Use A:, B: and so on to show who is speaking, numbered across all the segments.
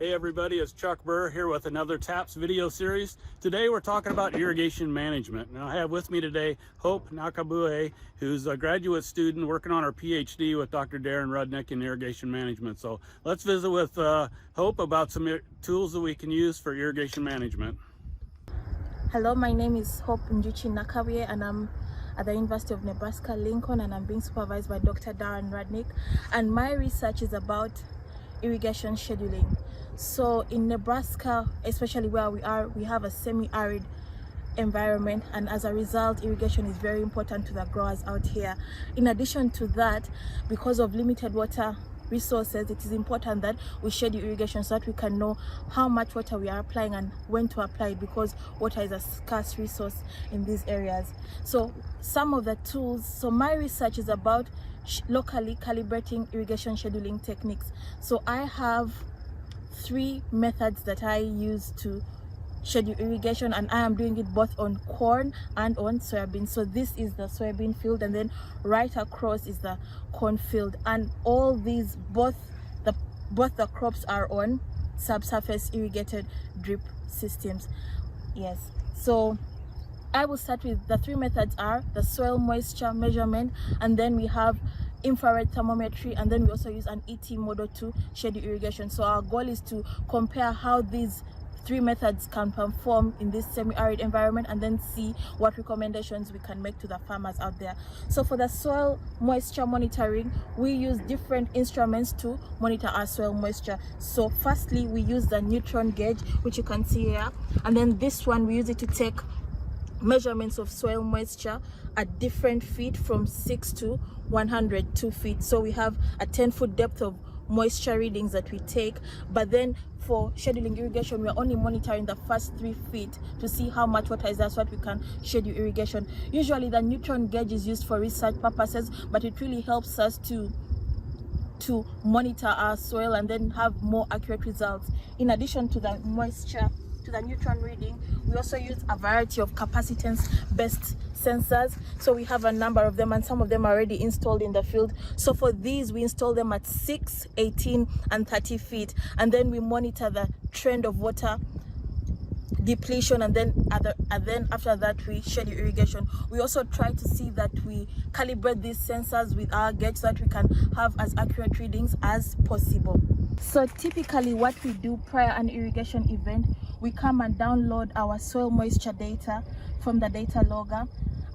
A: Hey everybody, it's Chuck Burr here with another TAPS video series. Today we're talking about irrigation management. And I have with me today Hope Nakabuye, who's a graduate student working on her PhD with Dr. Darren Rudnick in irrigation management. So let's visit with Hope about some tools that we can use for irrigation management.
B: Hello, my name is Hope Njuki Nakabuye and I'm at the University of Nebraska Lincoln, and I'm being supervised by Dr. Darren Rudnick, and my research is about irrigation scheduling. So in Nebraska, especially where we are, we have a semi-arid environment, and as a result, irrigation is very important to the growers out here. In addition to that, because of limited water resources, it is important that we schedule irrigation so that we can know how much water we are applying and when to apply it, because water is a scarce resource in these areas. So some of the tools, so my research is about locally calibrating irrigation scheduling techniques. So I have 3 methods that I use to schedule irrigation, and I am doing it both on corn and on soybean. So this is the soybean field, and then right across is the corn field, and all these both the crops are on subsurface irrigated drip systems. Yes, so I will start with the 3 methods are the soil moisture measurement, and then we have infrared thermometry, and then we also use an ET model to schedule irrigation. So our goal is to compare how these 3 methods can perform in this semi-arid environment, and then see what recommendations we can make to the farmers out there. So for the soil moisture monitoring, we use different instruments to monitor our soil moisture. So firstly, we use the neutron gauge, which you can see here, and then this one we use it to take measurements of soil moisture at different feet from 6 to 102 feet. So we have a 10-foot depth of moisture readings that we take, but then for scheduling irrigation, we are only monitoring the first 3 feet to see how much water is there so that we can schedule irrigation. Usually the neutron gauge is used for research purposes, but it really helps us to monitor our soil and then have more accurate results. In addition to the moisture, to the neutron reading, we also use a variety of capacitance based sensors. So we have a number of them, and some of them are already installed in the field. So for these, we install them at 6, 18 and 30 feet, and then we monitor the trend of water depletion, and then after that we schedule irrigation. We also try to see that we calibrate these sensors with our gauge so that we can have as accurate readings as possible. So typically what we do prior an irrigation event, we come and download our soil moisture data from the data logger,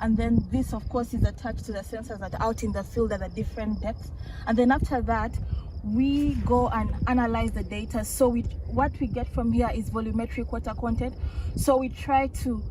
B: and then this of course is attached to the sensors that are out in the field at a different depth, and then after that we go and analyze the data. So what we get from here is volumetric water content. So we try to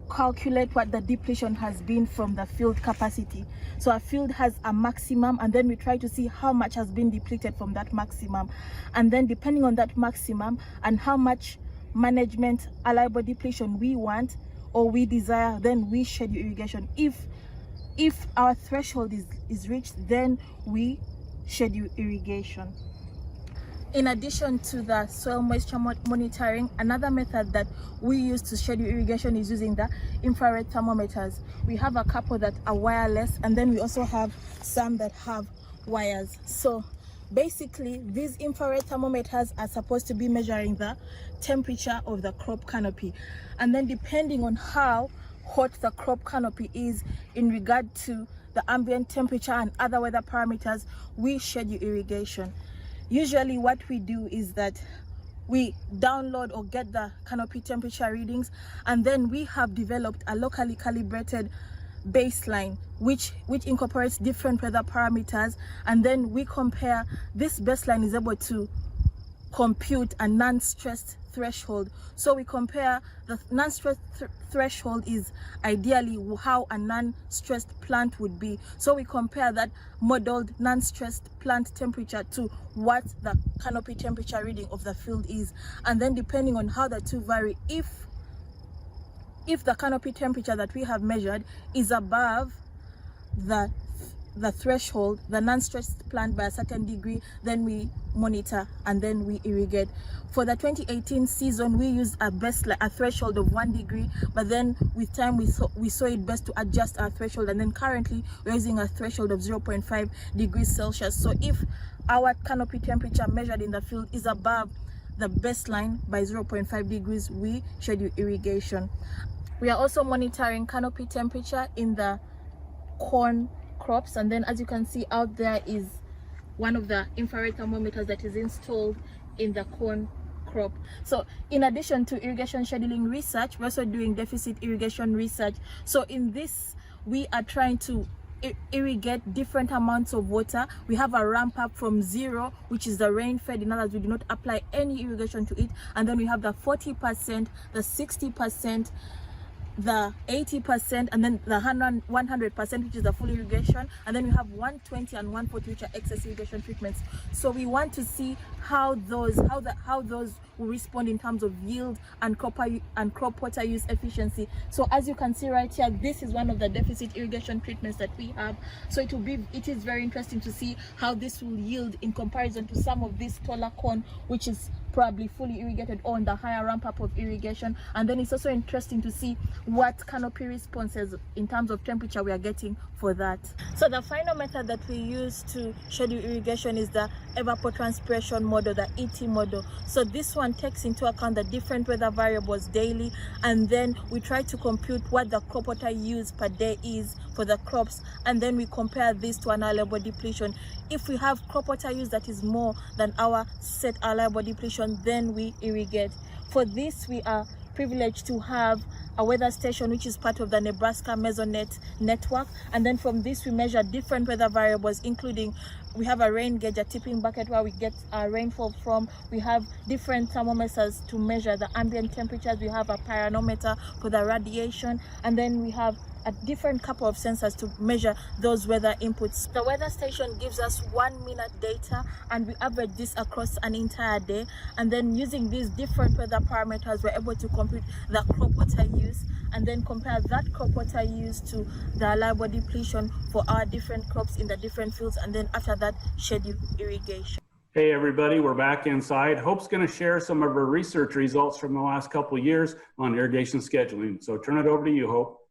B: calculate what the depletion has been from the field capacity. So a field has a maximum, and then we try to see how much has been depleted from that maximum, and then depending on that maximum and how much management allowable depletion we want or we desire, then we schedule irrigation. If our threshold is reached, then we schedule irrigation. In addition to the soil moisture monitoring, another method that we use to schedule irrigation is using the infrared thermometers. We have a couple that are wireless, and then we also have some that have wires. So basically these infrared thermometers are supposed to be measuring the temperature of the crop canopy, and then depending on how hot the crop canopy is in regard to the ambient temperature and other weather parameters, we schedule irrigation. Usually what we do is that we download or get the canopy temperature readings, and then we have developed a locally calibrated baseline which incorporates different weather parameters, and then we compare. This baseline is able to compute a non-stressed threshold. So we compare the non-stressed threshold is ideally how a non-stressed plant would be. So we compare that modeled non-stressed plant temperature to what the canopy temperature reading of the field is, and then depending on how the two vary, if the canopy temperature that we have measured is above the threshold, the non-stressed plant, by a certain degree, then we monitor and then we irrigate. For the 2018 season, we used a threshold of 1 degree, but then with time we saw it best to adjust our threshold, and then currently we're using a threshold of 0.5 degrees Celsius. So if our canopy temperature measured in the field is above the baseline by 0.5 degrees, we schedule irrigation. We are also monitoring canopy temperature in the corn crops, and then as you can see out there is one of the infrared thermometers that is installed in the corn crop. So in addition to irrigation scheduling research, we're also doing deficit irrigation research. So in this, we are trying to irrigate different amounts of water. We have a ramp up from 0, which is the rain fed. In other words, we do not apply any irrigation to it. And then we have the 40%, the 60%, the 80%, and then the 100%, which is the full irrigation, and then we have 120 and 140, which are excess irrigation treatments. So we want to see how those will respond in terms of yield and crop water use efficiency. So as you can see right here, this is one of the deficit irrigation treatments that we have. So it is very interesting to see how this will yield in comparison to some of this taller corn, which is probably fully irrigated on the higher ramp up of irrigation. And then it's also interesting to see what canopy responses in terms of temperature we are getting for that. So the final method that we use to schedule irrigation is the evapotranspiration model, the ET model. So this one takes into account the different weather variables daily, and then we try to compute what the crop water use per day is for the crops, and then we compare this to an allowable depletion. If we have crop water use that is more than our set allowable depletion, then we irrigate. For this, we are privileged to have a weather station which is part of the Nebraska Mesonet network, and then from this we measure different weather variables, including we have a rain gauge, a tipping bucket where we get our rainfall from. We have different thermometers to measure the ambient temperatures. We have a pyranometer for the radiation, and then we have a different couple of sensors to measure those weather inputs. The weather station gives us 1 minute data, and we average this across an entire day, and then using these different weather parameters we're able to compute the crop water use, and then compare that crop water use to the allowable depletion for our different crops in the different fields, and then after that schedule irrigation.
A: Hey everybody, we're back inside. Hope's going to share some of her research results from the last couple of years on irrigation scheduling. So turn it over to you, Hope.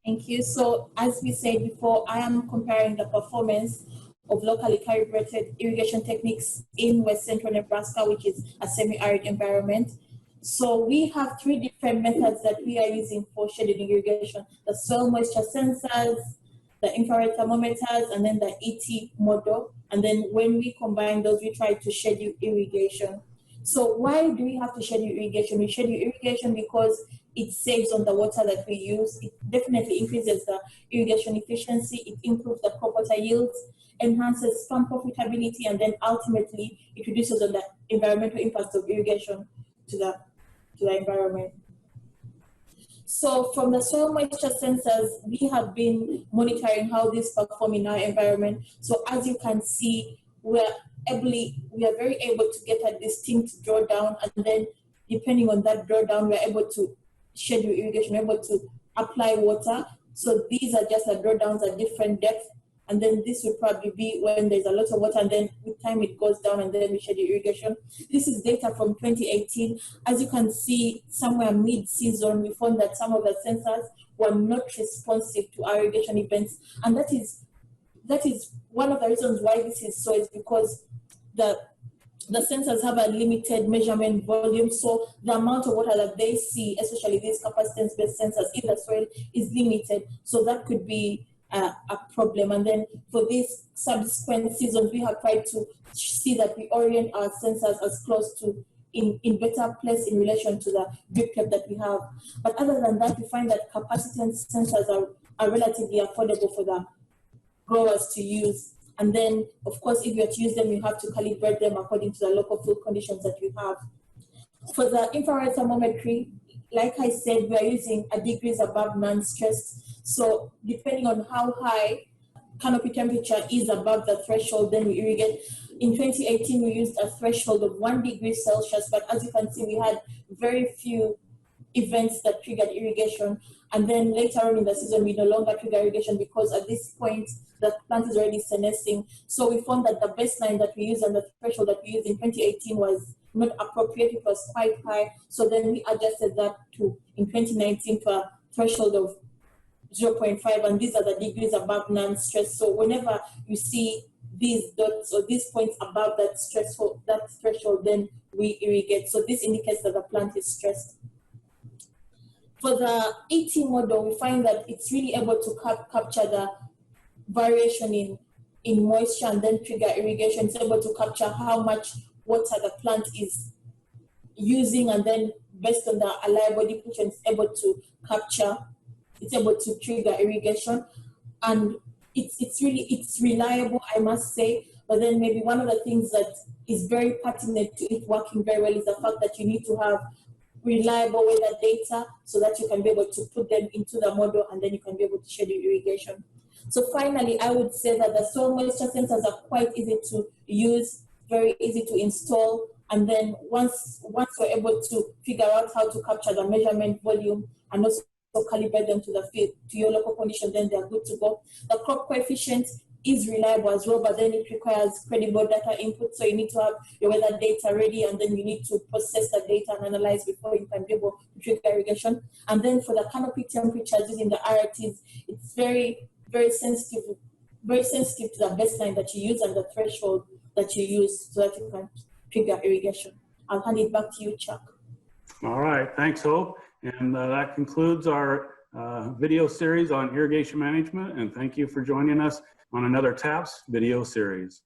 B: Thank you. So as we said before, I am comparing the performance of locally calibrated irrigation techniques in West Central Nebraska, which is a semi-arid environment. So we have 3 different methods that we are using for scheduling irrigation: the soil moisture sensors, the infrared thermometers, and then the ET model. And then when we combine those, we try to schedule irrigation. So why do we have to schedule irrigation? We schedule irrigation because it saves on the water that we use. It definitely increases the irrigation efficiency. It improves the crop water yields, enhances farm profitability, and then ultimately it reduces on the environmental impacts of irrigation to the environment. So from the soil moisture sensors, we have been monitoring how these perform in our environment. So as you can see, we are very able to get a distinct drawdown, and then depending on that drawdown, we're able to schedule irrigation, we're able to apply water. So these are just the drawdowns at different depths, and then this will probably be when there's a lot of water, and then with time it goes down, and then we schedule irrigation. This is data from 2018. As you can see, somewhere mid-season, we found that some of the sensors were not responsive to our irrigation events, and that is one of the reasons why this is so, is because the sensors have a limited measurement volume, so the amount of water that they see, especially these capacitance-based sensors in the soil, is limited. So that could be a problem. And then for these subsequent seasons, we have tried to see that we orient our sensors as close to in better place in relation to the drip tape that we have. But other than that, we find that capacitance sensors are relatively affordable for the growers to use. And then, of course, if you are to use them, you have to calibrate them according to the local field conditions that you have. For the infrared thermometry, like I said, we are using a degrees above non-stressed. So depending on how high canopy temperature is above the threshold, then we irrigate. In 2018, we used a threshold of 1 degree Celsius, but as you can see, we had very few events that triggered irrigation. And then later on in the season, we no longer trigger irrigation because at this point, the plant is already senescing. So we found that the baseline that we used and the threshold that we used in 2018 was not appropriate. It was quite high. So then we adjusted that in 2019 to a threshold of 0.5, and these are the degrees above non-stress. So whenever you see these dots or these points above that threshold, then we irrigate. So this indicates that the plant is stressed. For the AT model, we find that it's really able to capture the variation in moisture and then trigger irrigation. It's able to capture how much water the plant is using, and then based on the allowable depletion, it's able to trigger irrigation. And it's reliable, I must say. But then maybe one of the things that is very pertinent to it working very well is the fact that you need to have reliable weather data so that you can be able to put them into the model, and then you can be able to schedule irrigation. So finally, I would say that the soil moisture sensors are quite easy to use, very easy to install. And then once you're able to figure out how to capture the measurement volume and also calibrate them to the field, to your local condition, then they're good to go. The crop coefficient is reliable as well, but then it requires credible data input. So you need to have your weather data ready, and then you need to process the data and analyze before you can be able to trigger irrigation. And then for the canopy temperatures using the RTs, it's very, very sensitive to the baseline that you use and the threshold that you use so that you can trigger irrigation. I'll hand it back to you, Chuck.
A: All right, thanks, Hope. And that concludes our video series on irrigation management. And thank you for joining us on another TAPS video series.